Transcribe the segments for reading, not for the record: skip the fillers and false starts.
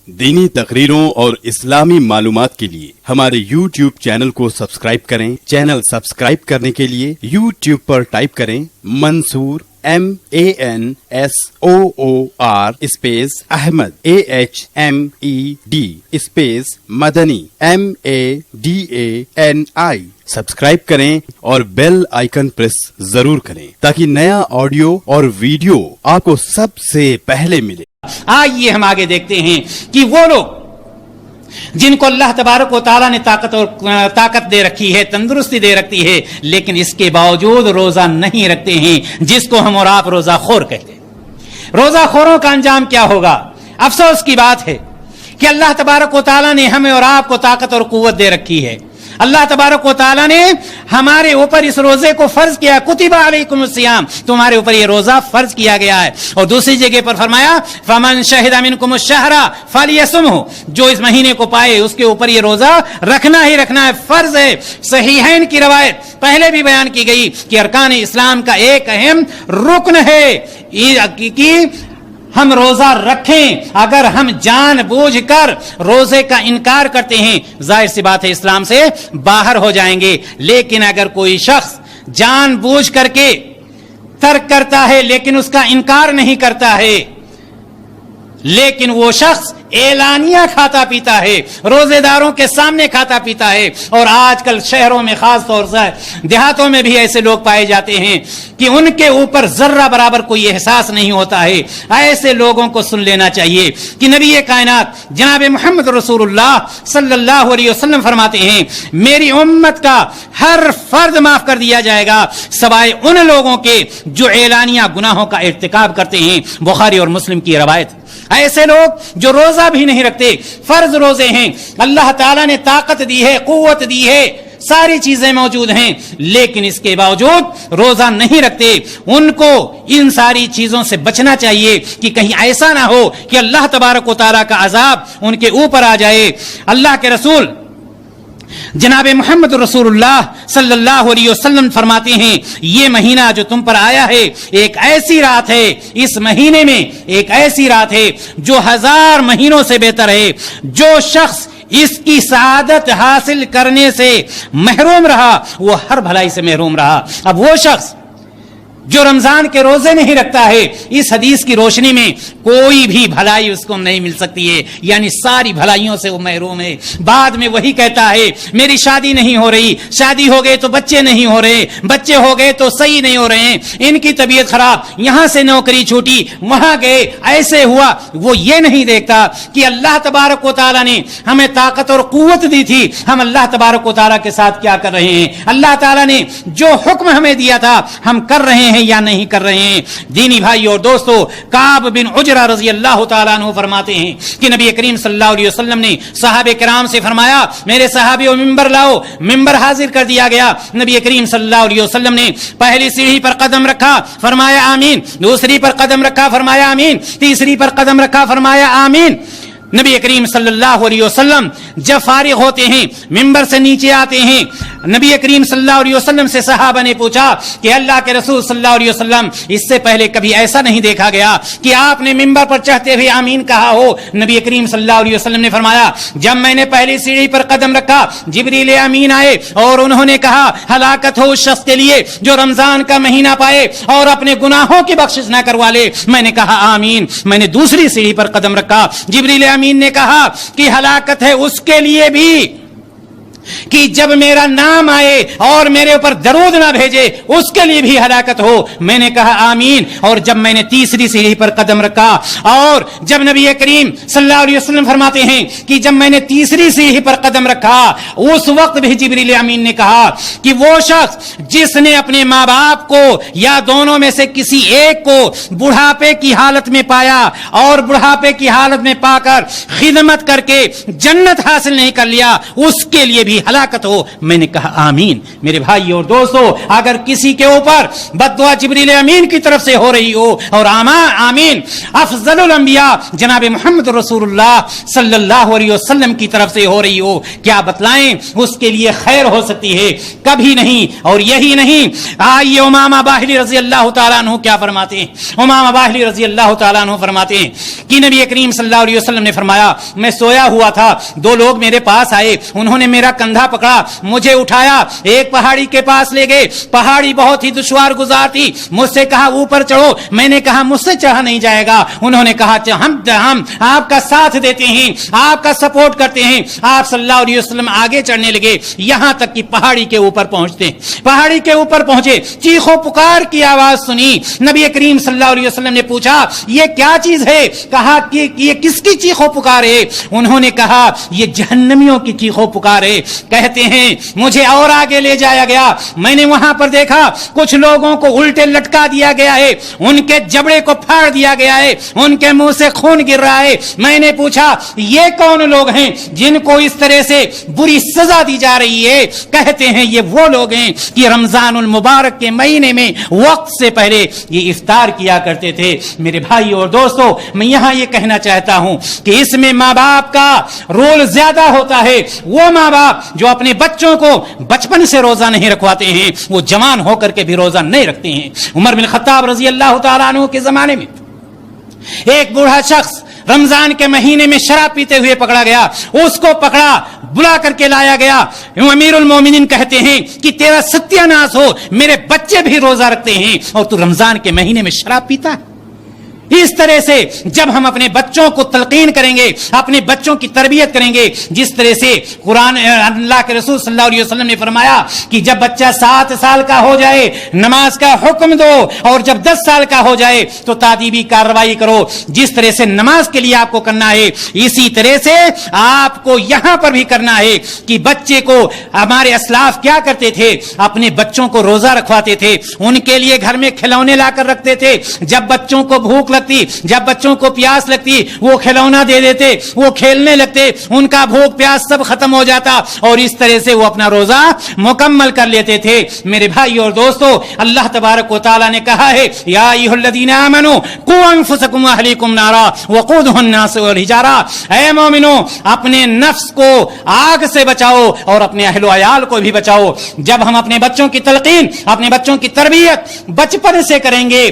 दीनी तकरीरों और इस्लामी मालूमात के लिए हमारे YouTube चैनल को सब्सक्राइब करें। चैनल सब्सक्राइब करने के लिए YouTube पर टाइप करें Mansoor MANSOOR space Ahmed AHMED space Madani MADANI। Subscribe करें और बेल आइकन प्रेस जरूर करें ताकि नया ऑडियो और वीडियो आपको सबसे पहले मिले। आइए हम आगे देखते हैं कि वो लोग जिनको अल्लाह तबारक व तआला ने ताकत दे रखी है, तंदुरुस्ती दे रखी है, लेकिन इसके बावजूद रोजा नहीं रखते हैं, जिसको हम और आप रोजा खोर कहते हैं। रोजा खोरों का अंजाम क्या होगा? अफसोस की बात है कि अल्लाह तबारक व तआला ने हमें और आपको ताकत और कुव्वत दे रखी है। अल्लाह तबारक व तआला ने हमारे ऊपर इस रोजे को फर्ज किया, कुतिबा अलैकुमुस सियाम, तुम्हारे ऊपर ये रोजा फर्ज किया गया है। और दूसरी जगह पर फरमाया फमन शहिदा मिनकुमुश शहरा फलियसुमहु, जो इस महीने को पाए उसके ऊपर ये रोजा रखना ही रखना है, फर्ज है। सहीहैन की रवायत पहले भी बयान की गई कि अरकान इस्लाम का एक अहम रुकन है कि हम रोजा रखें। अगर हम जानबूझकर रोजे का इनकार करते हैं, जाहिर सी बात है इस्लाम से बाहर हो जाएंगे। लेकिन अगर कोई शख्स जानबूझ करके तर्क करता है लेकिन उसका इनकार नहीं करता है, लेकिन वो शख्स एलानिया खाता पीता है, रोजेदारों के सामने खाता पीता है, और आजकल शहरों में खास तौर से देहातों में भी ऐसे लोग पाए जाते हैं कि उनके ऊपर जर्रा बराबर कोई एहसास नहीं होता है। ऐसे लोगों को सुन लेना चाहिए कि नबी कायनात जनाब मोहम्मद रसूलुल्लाह सल्लल्लाहु अलैहि वसल्लम फरमाते हैं, मेरी उम्मत का हर फर्द माफ कर दिया जाएगा सवाए उन लोगों के जो एलानिया गुनाहों का इर्तिकाब करते हैं। बुखारी और मुस्लिम की रवायत। ऐसे लोग जो रोजा भी नहीं रखते, फर्ज रोजे हैं, अल्लाह ताला ने ताकत दी है, कुव्वत दी है, सारी चीजें मौजूद हैं, लेकिन इसके बावजूद रोजा नहीं रखते। उनको इन सारी चीजों से बचना चाहिए कि कहीं ऐसा ना हो कि अल्लाह तबारक व तआला का अजाब उनके ऊपर आ जाए। अल्लाह के रसूल जनाब मोहम्मद रसूलुल्लाह सल्लल्लाहु अलैहि वसल्लम फरमाते हैं, ये महीना जो तुम पर आया है एक ऐसी रात है, इस महीने में एक ऐसी रात है जो 1000 महीनों से बेहतर है। जो शख्स इसकी सआदत हासिल करने से महरूम रहा वो हर भलाई से महरूम रहा। अब वो शख्स जो रमजान के रोजे नहीं रखता है, इस हदीस की रोशनी में कोई भी भलाई उसको नहीं मिल सकती है, यानी सारी भलाइयों से वो महरूम है। बाद में वही कहता है मेरी शादी नहीं हो रही, शादी हो गए तो बच्चे नहीं हो रहे, बच्चे हो गए तो सही नहीं हो रहे हैं, इनकी तबीयत खराब, यहां से नौकरी छूटी, वहां गए, ऐसे हुआ। वो ये नहीं देखता कि अल्लाह तबारक व तआला ने हमें ताकत और कुव्वत दी थी, हम अल्लाह तबारक व तआला के साथ क्या कर रहे हैं, अल्लाह ताला ने जो हुक्म हमें दिया था हम कर रहे हैं या नहीं कर रहे हैं। दीनी भाई और दोस्तों, काब बिन उजरा रजी अल्लाह तआला अन्हु फरमाते हैं कि नबी करीम सल्लल्लाहु अलैहि वसल्लम ने सहाबे किराम से फरमाया मेरे सहाबियों मिंबर लाओ। मिंबर हाजिर कर दिया गया। नबी करीम सल्लल्लाहु अलैहि वसल्लम ने पहली सीढ़ी पर कदम रखा, फरमाया आमीन, दूसरी पर कदम रखा, फरमाया आमीन, तीसरी पर कदम रखा, फरमाया आमीन। नबी करीम सल्लल्लाहु अलैहि वसल्लम जब फारिग होते हैं, मिंबर से नीचे आते हैं, नबी करीम सल्लल्लाहु अलैहि वसल्लम से सहाबा ने पूछा कि अल्लाह के रसूल सल्लल्लाहु अलैहि वसल्लम, इससे पहले कभी ऐसा नहीं देखा गया कि आपने मिंबर पर चढ़ते हुए आमीन कहा हो। नबी करीम सल्लल्लाहु अलैहि वसल्लम ने फरमाया जब मैंने पहली सीढ़ी पर कदम रखा, जिब्रील अमीन आए और उन्होंने कहा हलाकत हो उस शख्स के लिए जो रमजान का महीना पाए और अपने गुनाहों की बख्शिश न करवा ले। मैंने कहा आमीन। मैंने दूसरी सीढ़ी पर कदम रखा, जिब्रील अमीन ने कहा कि हलाकत है उसके लिए भी कि जब मेरा नाम आए और मेरे ऊपर दरूद ना भेजे, उसके लिए भी हलाकत हो। मैंने कहा आमीन। और जब मैंने तीसरी सीढ़ी पर कदम रखा और जब नबी करीम सल्लल्लाहु अलैहि वसल्लम फरमाते हैं कि जब मैंने तीसरी सीढ़ी पर कदम रखा, उस वक्त भी जिब्रील अमीन ने कहा कि वो शख्स जिसने अपने माँ बाप को या दोनों में से किसी एक को बुढ़ापे की हालत में पाया और बुढ़ापे की हालत में पाकर खिदमत करके जन्नत हासिल नहीं कर लिया, उसके लिए भी بھی ہلاکت ہو. میں نے کہا آمین. میرے بھائی اور دوستو, اگر کسی کے اوپر بد دعا جبریل امین کی طرف سے ہو رہی ہو اور آمین افضل الانبیاء جناب محمد رسول اللہ صلی اللہ علیہ وسلم کی طرف سے ہو رہی ہو, کیا بتلائیں اس کے لیے خیر ہو سکتی ہے؟ کبھی نہیں. اور یہی نہیں, آئیے امامہ باہلی رضی اللہ تعالیٰ عنہ کیا فرماتے ہیں. امامہ باہلی رضی اللہ تعالیٰ عنہ فرماتے ہیں کہ نبی کریم صلی اللہ علیہ وسلم نے فرمایا, میں سویا ہوا تھا, دو لوگ میرے پاس آئے, انہوں نے میرا کندھا پکڑا, مجھے اٹھایا, ایک پہاڑی کے پاس لے گئے. پہاڑی بہت ہی دشوار گزار تھی. مجھ سے کہا اوپر چڑھو. میں نے کہا مجھ سے چڑھا نہیں جائے گا. انہوں نے کہا ہم آپ کا ساتھ دیتے ہیں, آپ کا سپورٹ کرتے ہیں. آپ صلی اللہ علیہ وسلم آگے چڑھنے لگے, یہاں تک کہ پہاڑی کے اوپر پہنچتے. پہاڑی کے اوپر پہنچے, چیخو پکار کی آواز سنی. نبی کریم صلی اللہ علیہ وسلم نے پوچھا یہ کیا چیز ہے؟ کہا کہ یہ کس کی چیخو پکار ہے؟ انہوں نے کہا یہ جہنمیوں کی چیخو پکار ہے. کہتے ہیں مجھے اور آگے لے جایا گیا. میں نے وہاں پر دیکھا کچھ لوگوں کو الٹے لٹکا دیا گیا ہے, ان کے جبڑے کو پھاڑ دیا گیا ہے, ان کے منہ سے خون گر رہا ہے. میں نے پوچھا یہ کون لوگ ہیں جن کو اس طرح سے بری سزا دی جا رہی ہے؟ کہتے ہیں یہ وہ لوگ ہیں کہ رمضان المبارک کے مہینے میں وقت سے پہلے یہ افطار کیا کرتے تھے. میرے بھائی اور دوستو, میں یہاں یہ کہنا چاہتا ہوں کہ اس میں ماں باپ کا رول زیادہ ہوتا ہے. وہ ماں باپ جو اپنے بچوں کو بچپن سے روزہ نہیں رکھواتے ہیں وہ جوان ہو کر کے بھی روزہ نہیں رکھتے ہیں. عمر بن خطاب رضی اللہ تعالیٰ عنہ کے زمانے میں ایک بوڑھا شخص رمضان کے مہینے میں شراب پیتے ہوئے پکڑا گیا. اس کو پکڑا, بلا کر کے لایا گیا. امیر المومنین کہتے ہیں کہ تیرا ستیہ ناس ہو, میرے بچے بھی روزہ رکھتے ہیں اور تو رمضان کے مہینے میں شراب پیتا ہے. اس طرح سے جب ہم اپنے بچوں کو تلقین کریں گے, اپنے بچوں کی تربیت کریں گے, جس طرح سے قرآن اللہ کے رسول صلی اللہ علیہ وسلم نے فرمایا کہ جب بچہ 7 سال کا ہو جائے نماز کا حکم دو, اور جب 10 سال کا ہو جائے تو تادیبی کارروائی کرو. جس طرح سے نماز کے لیے آپ کو کرنا ہے, اسی طرح سے آپ کو یہاں پر بھی کرنا ہے کہ بچے کو, ہمارے اسلاف کیا کرتے تھے, اپنے بچوں کو روزہ رکھواتے تھے, ان کے لیے گھر میں کھلونے لا کر رکھتے تھے. جب بچوں کو بھوک لگتی, جب بچوں کو پیاس لگتی, وہ کھلونا دے دیتے, وہ کھیلنے لگتے, ان کا بھوک پیاس سب ختم ہو جاتا, اور اس طرح سے وہ اپنا روزہ مکمل کر لیتے تھے. میرے بھائی اور دوستو, اللہ تبارک و تعالی نے کہا ہے یا ایھا الذین آمنوا قوا انفسکم واہلیکم نارا وقودھا الناس والحجارہ, اے مومنو اپنے نفس کو آگ سے بچاؤ اور اپنے اہل و عیال کو بھی بچاؤ. جب ہم اپنے بچوں کی تلقین, اپنے بچوں کی تربیت بچپن سے کریں گے,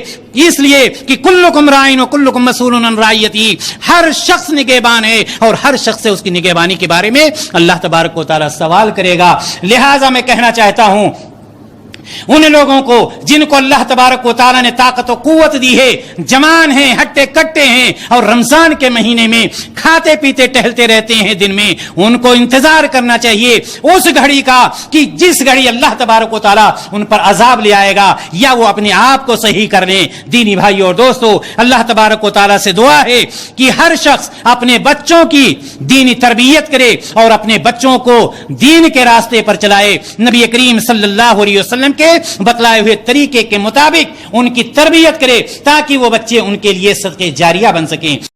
اس لیے کہ کلکم رائن و کلکم مسئول عن رعیتہ, ہر شخص نگہبان ہے اور ہر شخص سے اس کی نگہبانی کے بارے میں اللہ تبارک و تعالی سوال کرے گا. لہٰذا میں کہنا چاہتا ہوں ان لوگوں کو جن کو اللہ تبارک و تعالیٰ نے طاقت و قوت دی ہے, جوان ہیں, ہٹے کٹے ہیں, اور رمضان کے مہینے میں کھاتے پیتے ٹہلتے رہتے ہیں دن میں, ان کو انتظار کرنا چاہیے اس گھڑی کا کہ جس گھڑی اللہ تبارک و تعالیٰ ان پر عذاب لے آئے گا, یا وہ اپنے آپ کو صحیح کر لیں. دینی بھائی اور دوستو, اللہ تبارک و تعالیٰ سے دعا ہے کہ ہر شخص اپنے بچوں کی دینی تربیت کرے اور اپنے بچوں کو دین کے راستے پر چلائے. نبی کریم صلی اللہ علیہ وسلم کے بتلائے ہوئے طریقے کے مطابق ان کی تربیت کرے تاکہ وہ بچے ان کے لیے صدقہ جاریہ بن سکیں.